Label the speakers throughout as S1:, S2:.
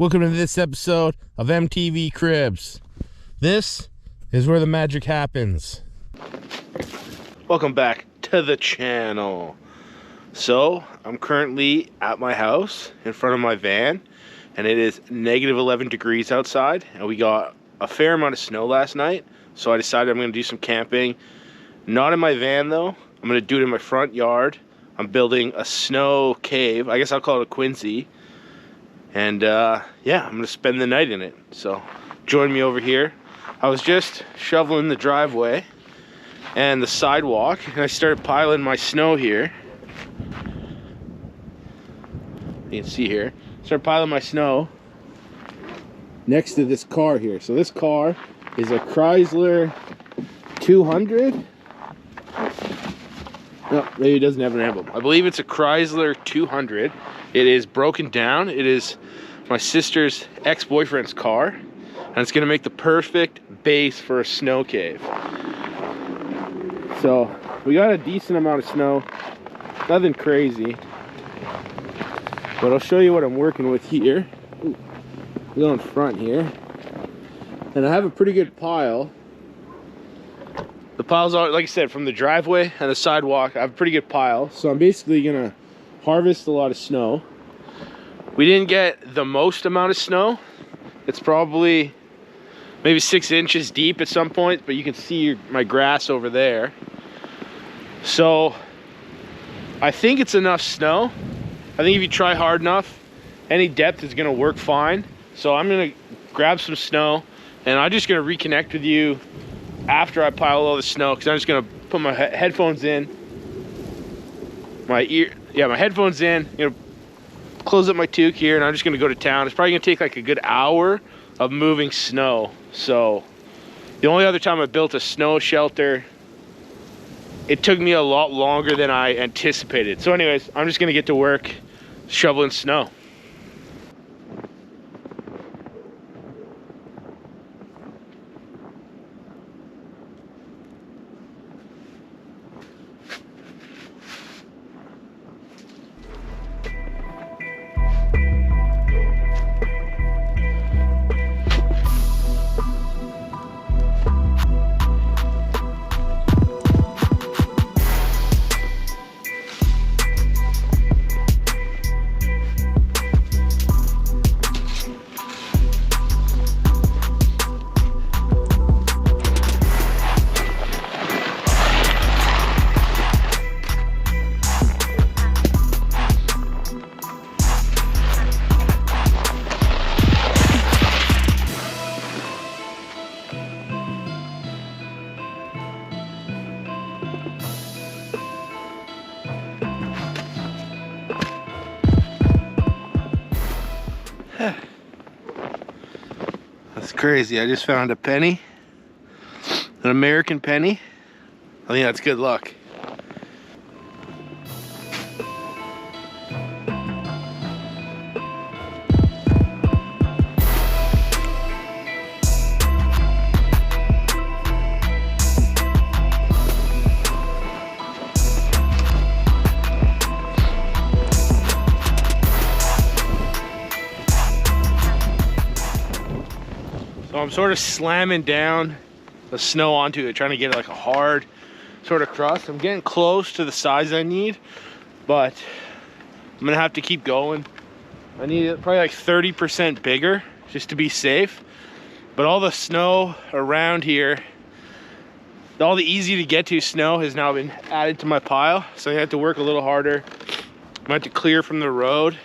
S1: Welcome to this episode of MTV Cribs. This is where the magic happens. Welcome back to the channel. So, I'm currently at my house in front of my van, and it is negative 11 degrees outside, and we got a fair amount of snow last night, so I decided I'm going to do some camping. Not in my van though, I'm going to do it in my front yard. I'm building a snow cave, I guess I'll call it a Quincy. And yeah, I'm gonna spend the night in it. So join me over here. I was just shoveling the driveway and the sidewalk, and I started piling my snow here. You can see here. Started piling my snow next to this car here. So this car is a Chrysler 200. No, maybe it doesn't have an emblem. I believe it's a Chrysler 200. It is broken down. It is my sister's ex-boyfriend's car, and it's gonna make the perfect base for a snow cave. So we got a decent amount of snow, nothing crazy, but I'll show you what I'm working with here. Ooh, go in front here, and I have a pretty good pile. The piles are, like I said, from the driveway and the sidewalk. I have a pretty good pile, so I'm basically gonna harvest a lot of snow. We didn't get the most amount of snow. It's probably maybe 6 inches deep at some point, but you can see my grass over there. So I think it's enough snow. I think if you try hard enough, any depth is gonna work fine. So I'm gonna grab some snow, and I'm just gonna reconnect with you after I pile all the snow, because I'm just gonna put my headphones in. My headphones in, you know, close up my toque here, and I'm just gonna go to town. It's probably gonna take like a good hour of moving snow. So the only other time I built a snow shelter, it took me a lot longer than I anticipated. So anyways, I'm just gonna get to work shoveling snow. That's crazy. I just found a penny, an American penny. I think that's good luck. So I'm sort of slamming down the snow onto it, trying to get like a hard sort of crust. I'm getting close to the size I need, but I'm gonna have to keep going. I need it probably like 30% bigger just to be safe. But all the snow around here, all the easy to get to snow has now been added to my pile. So I have to work a little harder. I might have to clear from the road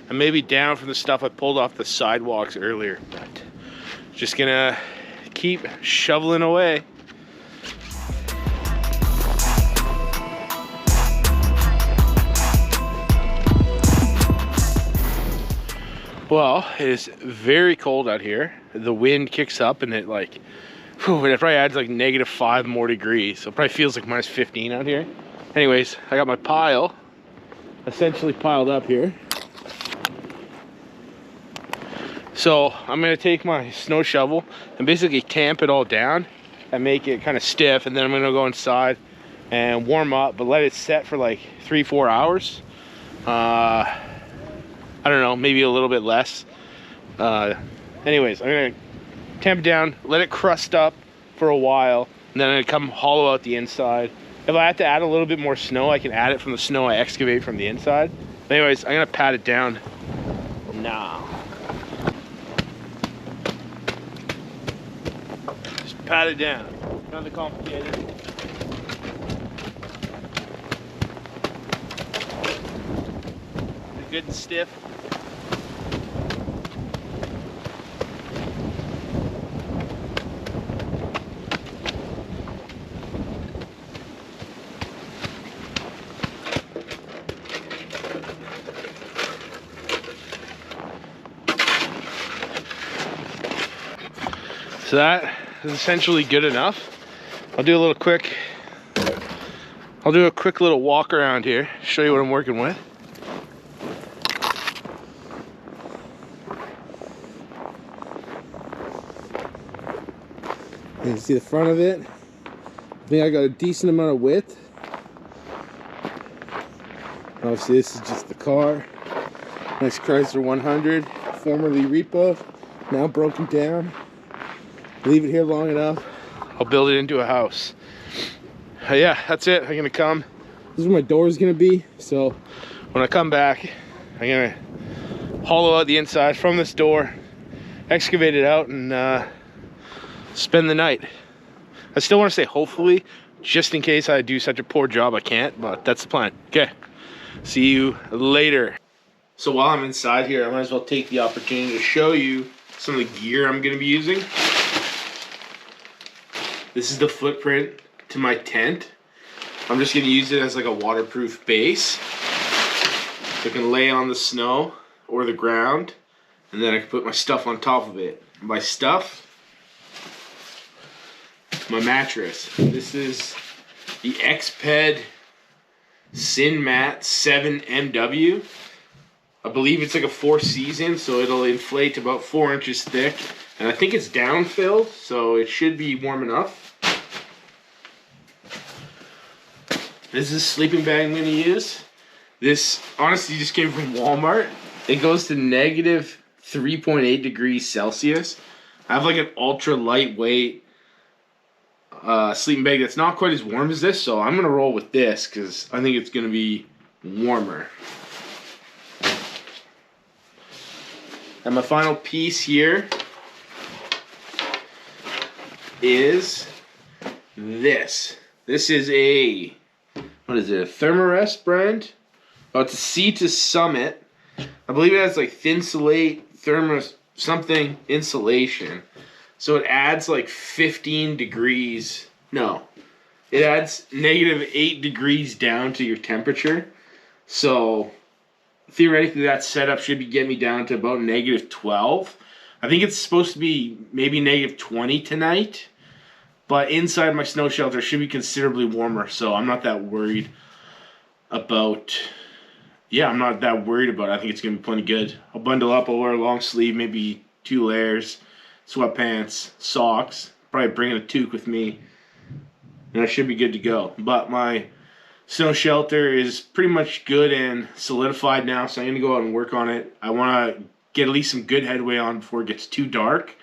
S1: and maybe down from the stuff I pulled off the sidewalks earlier. But just gonna keep shoveling away. Well, it is very cold out here. The wind kicks up, and it like, it probably adds like -5 more degrees. So it probably feels like -15 out here. Anyways, I got my pile essentially piled up here. So I'm gonna take my snow shovel and basically tamp it all down and make it kind of stiff, and then I'm gonna go inside and warm up, but let it set for like 3-4 hours. I don't know, maybe a little bit less. Anyways, I'm gonna tamp it down, let it crust up for a while, and then I'm gonna come hollow out the inside. If I have to add a little bit more snow, I can add it from the snow I excavate from the inside. Anyways, I'm gonna pat it down now. Just pat it down. Nothing complicated. Good and stiff. So that is essentially good enough. I'll do a quick little walk around here, show you what I'm working with. You can see the front of it. I think I got a decent amount of width. Obviously this is just the car. Nice Chrysler 100, formerly Repo, now broken down. Leave it here long enough, I'll build it into a house. Yeah, that's it. I'm gonna come. This is where my door is gonna be. So when I come back, I'm gonna hollow out the inside from this door, excavate it out, and spend the night. I still want to say hopefully, just in case I do such a poor job I can't, but that's the plan. Okay, see you later. So while I'm inside here, I might as well take the opportunity to show you some of the gear I'm gonna be using. This is the footprint to my tent. I'm just gonna use it as like a waterproof base. So I can lay on the snow or the ground, and then I can put my stuff on top of it. My stuff, my mattress. This is the Exped Sinmat 7MW. I believe it's like a 4-season, so it'll inflate to about 4 inches thick. And I think it's down-filled, so it should be warm enough. This is a sleeping bag I'm going to use. This honestly just came from Walmart. It goes to negative 3.8 degrees Celsius. I have like an ultra lightweight sleeping bag that's not quite as warm as this, so I'm going to roll with this because I think it's going to be warmer. And my final piece here is this. This is a, what is it, a Thermarest brand? Oh, it's a Sea2 Summit. I believe it has like Thinsulate, something insulation. So it adds like 15 degrees. No, it adds negative 8 degrees down to your temperature. So theoretically that setup should be getting me down to about negative 12. I think it's supposed to be maybe negative 20 tonight. But inside my snow shelter should be considerably warmer, so I'm not that worried about, I'm not that worried about it. I think it's going to be plenty good. I'll bundle up, I'll wear a long sleeve, maybe 2 layers, sweatpants, socks, probably bringing a toque with me, and I should be good to go. But my snow shelter is pretty much good and solidified now, so I'm going to go out and work on it. I want to get at least some good headway on before it gets too dark.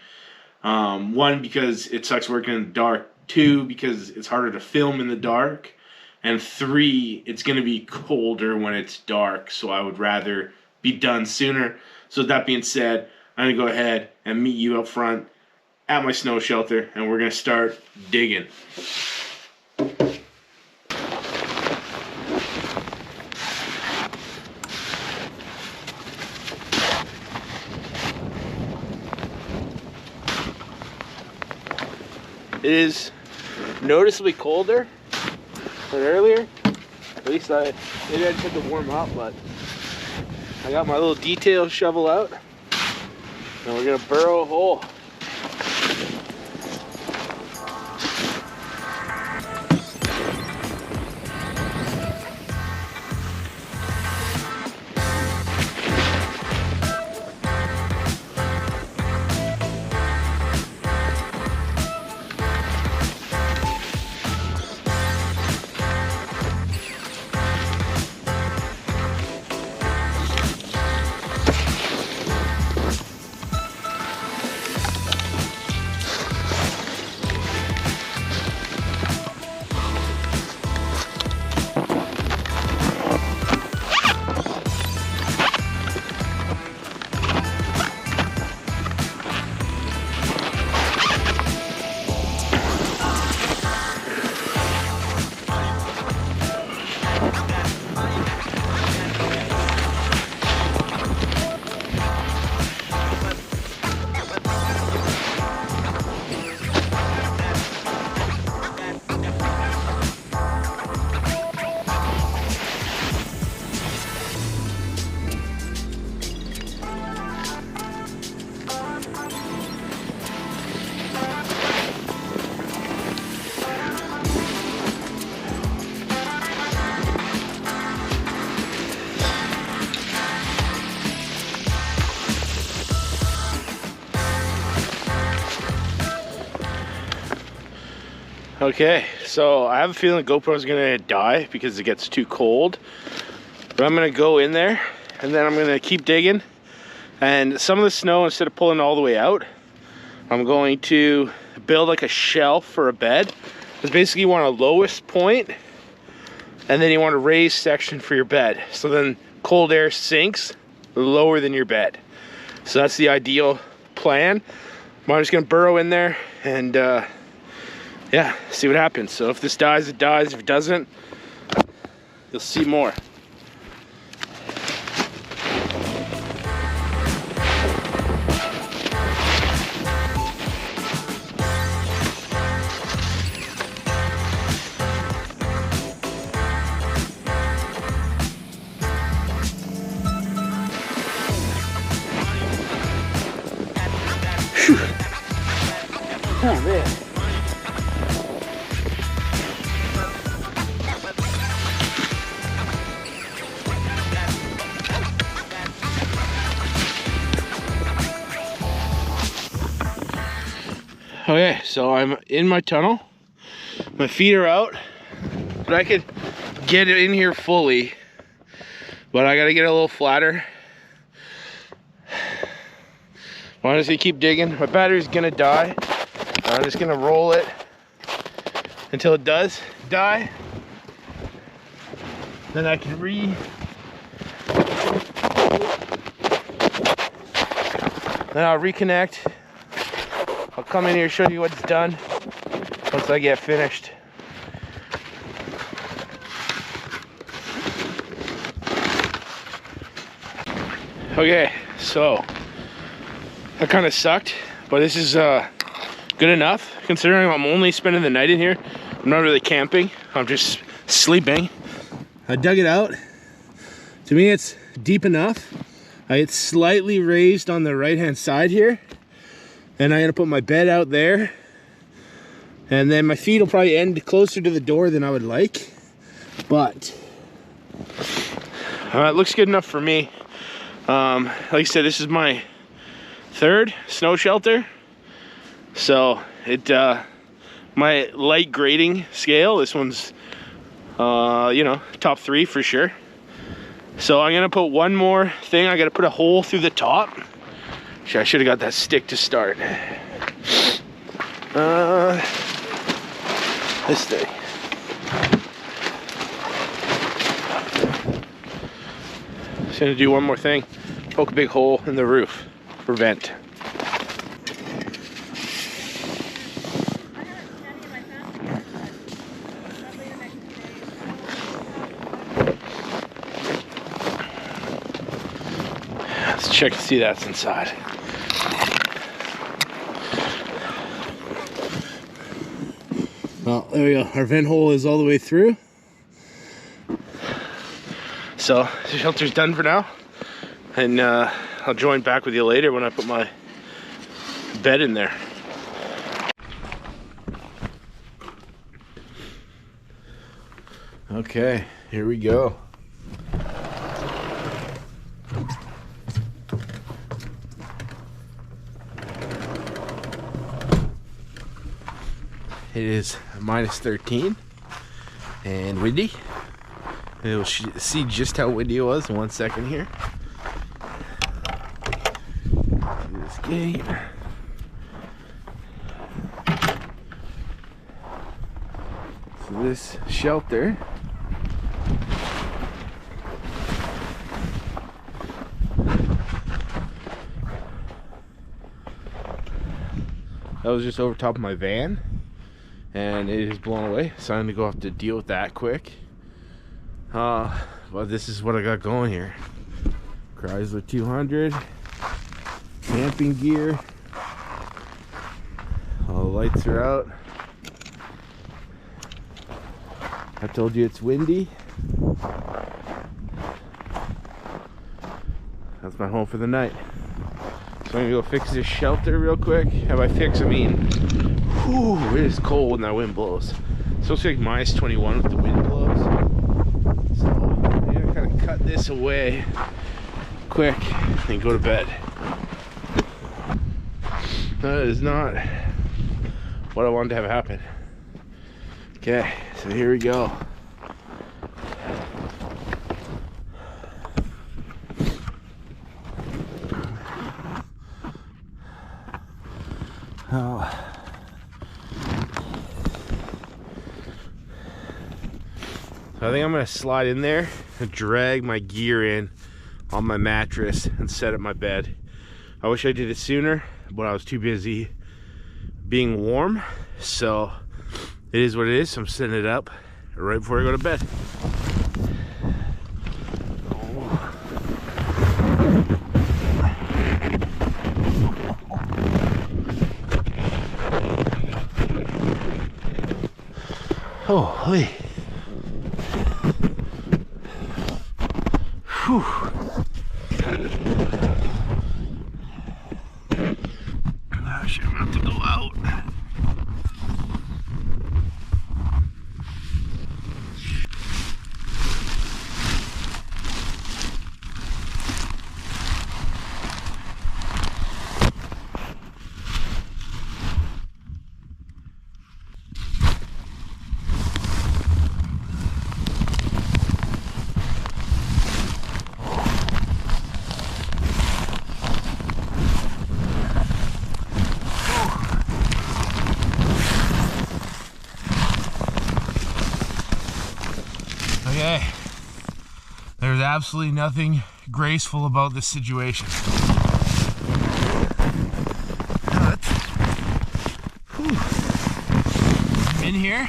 S1: 1, because it sucks working in the dark. 2, because it's harder to film in the dark. And 3, it's going to be colder when it's dark, so I would rather be done sooner. So with that being said, I'm going to go ahead and meet you up front at my snow shelter, and we're going to start digging. It is noticeably colder than earlier. At least maybe I just had to warm up, but I got my little detail shovel out, and we're gonna burrow a hole. Okay, so I have a feeling GoPro is gonna die because it gets too cold. But I'm gonna go in there and then I'm gonna keep digging. And some of the snow, instead of pulling all the way out, I'm going to build like a shelf for a bed. Because basically you want a lowest point and then you want a raised section for your bed. So then cold air sinks lower than your bed. So that's the ideal plan. I'm just gonna burrow in there and yeah, see what happens. So if this dies, it dies. If it doesn't, you'll see more. Whew. Oh man. Okay, so I'm in my tunnel. My feet are out, but I could get it in here fully, but I gotta get it a little flatter. I'm just gonna keep digging. My battery's gonna die. I'm just gonna roll it until it does die. Then I can then I'll reconnect. I'll come in here, show you what's done once I get finished. Okay, so that kind of sucked, but this is good enough considering I'm only spending the night in here. I'm not really camping, I'm just sleeping. I dug it out. To me, it's deep enough. It's slightly raised on the right hand side here. And I'm gonna put my bed out there. And then my feet will probably end closer to the door than I would like. But it looks good enough for me. Like I said, this is my third snow shelter. So it my light grading scale, this one's you know, top 3 for sure. So I'm gonna put one more thing. I gotta put a hole through the top. I should have got that stick to start. This thing. Just gonna do one more thing. Poke a big hole in the roof for vent. Let's check to see that's inside. Well, there we go. Our vent hole is all the way through. So the shelter's done for now. And I'll join back with you later when I put my bed in there. Okay, here we go. It is -13 and windy. We'll see just how windy it was in 1 second here. This gate. So this shelter that was just over top of my van. And it is blown away, so I'm gonna go have to deal with that quick. But this is what I got going here. Chrysler 200, camping gear. All the lights are out. I told you it's windy. That's my home for the night. So I'm gonna go fix this shelter real quick. How by fix, I mean, whew, it is cold when that wind blows. It's supposed to be like -21 with the wind blows. So I'm gonna kind of cut this away quick and go to bed. That is not what I wanted to have happen. Okay, so here we go. So I think I'm gonna slide in there and drag my gear in on my mattress and set up my bed. I wish I did it sooner, but I was too busy being warm. So it is what it is. So I'm setting it up right before I go to bed. Holy. Whew. I should have to go out. Okay, there's absolutely nothing graceful about this situation. I'm in here.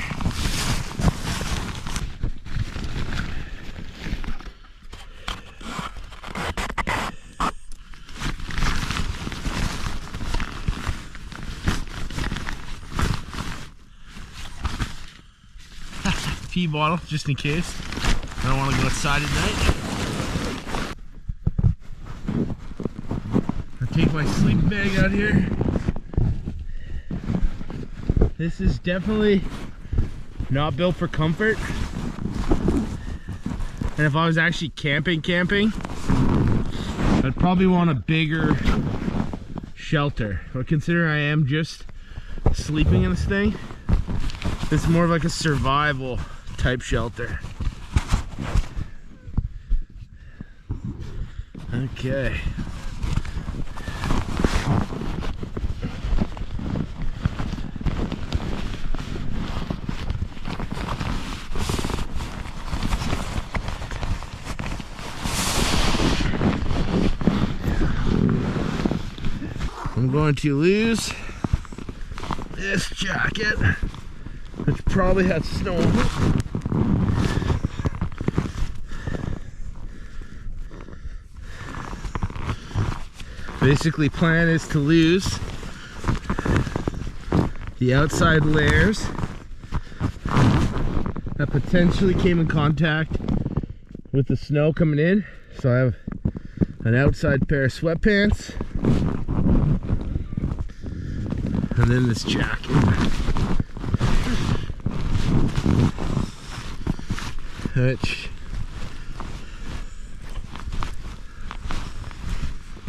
S1: Pee bottle, just in case. I don't want to go outside at night. I take my sleeping bag out here. This is definitely not built for comfort. And if I was actually camping, I'd probably want a bigger shelter. But considering I am just sleeping in this thing, it's more of like a survival type shelter. Okay. I'm going to lose this jacket, which probably has snow on it. Basically, plan is to lose the outside layers that potentially came in contact with the snow coming in. So I have an outside pair of sweatpants and then this jacket. Which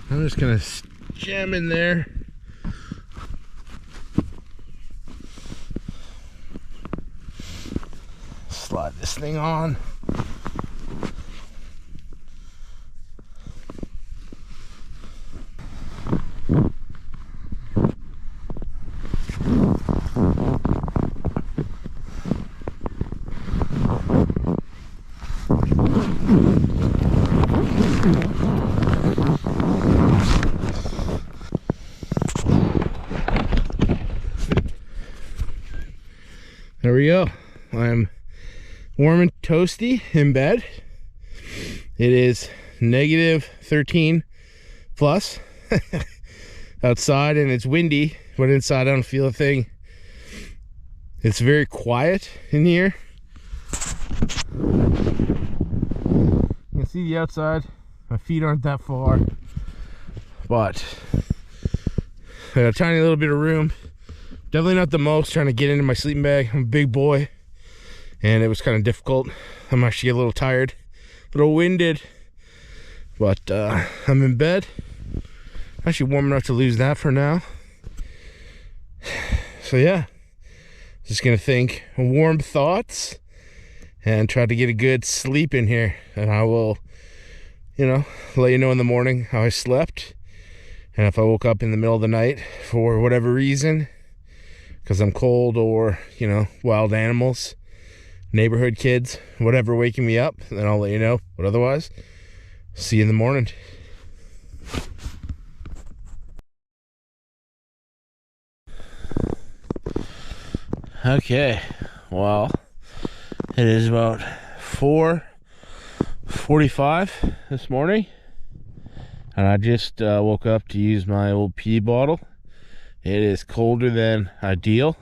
S1: I'm just gonna jam in there. Slide this thing on. There we go. I'm warm and toasty in bed. It is -13 plus outside, and it's windy, but inside I don't feel a thing. It's very quiet in here. You can see the outside. My feet aren't that far, but I got a tiny little bit of room. Definitely not the most, trying to get into my sleeping bag. I'm a big boy, and it was kind of difficult. I'm actually a little tired, a little winded, but I'm in bed. Actually warm enough to lose that for now. So yeah, Just gonna think warm thoughts and try to get a good sleep in here. And I will, let you know in the morning how I slept. And if I woke up in the middle of the night for whatever reason, because I'm cold or, wild animals, neighborhood kids, whatever waking me up, then I'll let you know. But otherwise, see you in the morning. Okay, well, it is about 4:45 this morning, and I just woke up to use my old pee bottle. It is colder than ideal.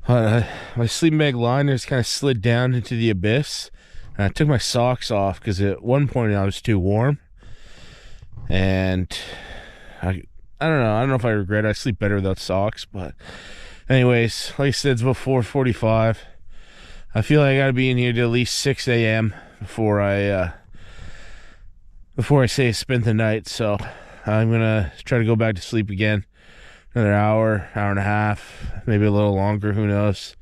S1: My sleeping bag liner just kind of slid down into the abyss, and I took my socks off because at one point I was too warm, and I don't know if I regret it. I sleep better without socks, but anyways, like I said, it's about 4:45. I feel like I gotta be in here till at least 6 a.m. before I say spend the night. So I'm gonna try to go back to sleep again. Another hour and a half, maybe a little longer, who knows.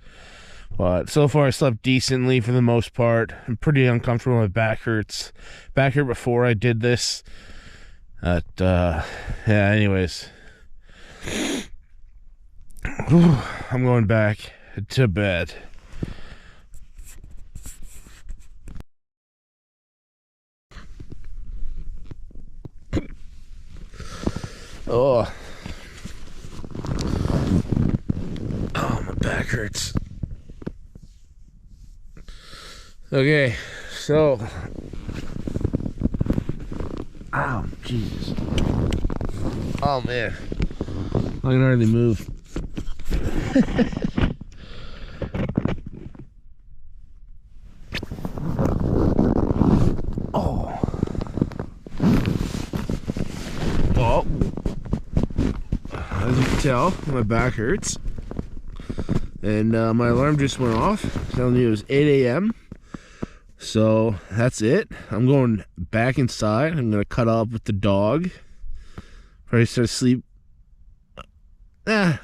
S1: But so far I slept decently for the most part. I'm pretty uncomfortable. My back hurts. Back hurt before I did this. Anyways. I'm going back to bed. Oh, my back hurts. Okay, so, ow, Jesus. Oh man, I can hardly move. Oh. Well, as you can tell, my back hurts. And my alarm just went off, telling me it was 8 a.m. So that's it. I'm going back inside. I'm going to cut up with the dog. Probably start to sleep. I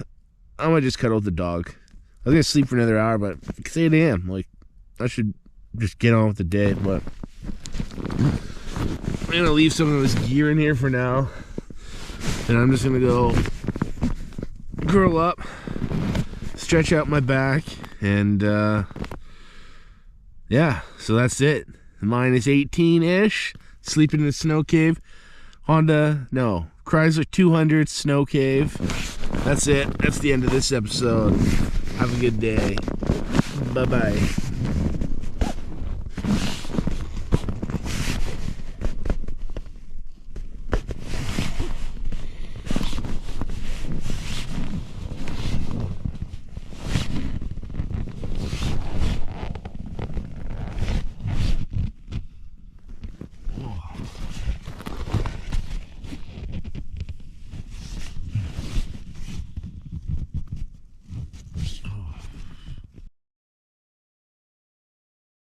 S1: might just cuddle with the dog. I was going to sleep for another hour, but it's 8 a.m. Like, I should just get on with the day. But I'm going to leave some of this gear in here for now. And I'm just going to go curl up, stretch out my back, and yeah, so that's it. Minus 18-ish, sleeping in a snow cave. Chrysler 200 snow cave. That's it. That's the end of this episode. Have a good day. Bye-bye.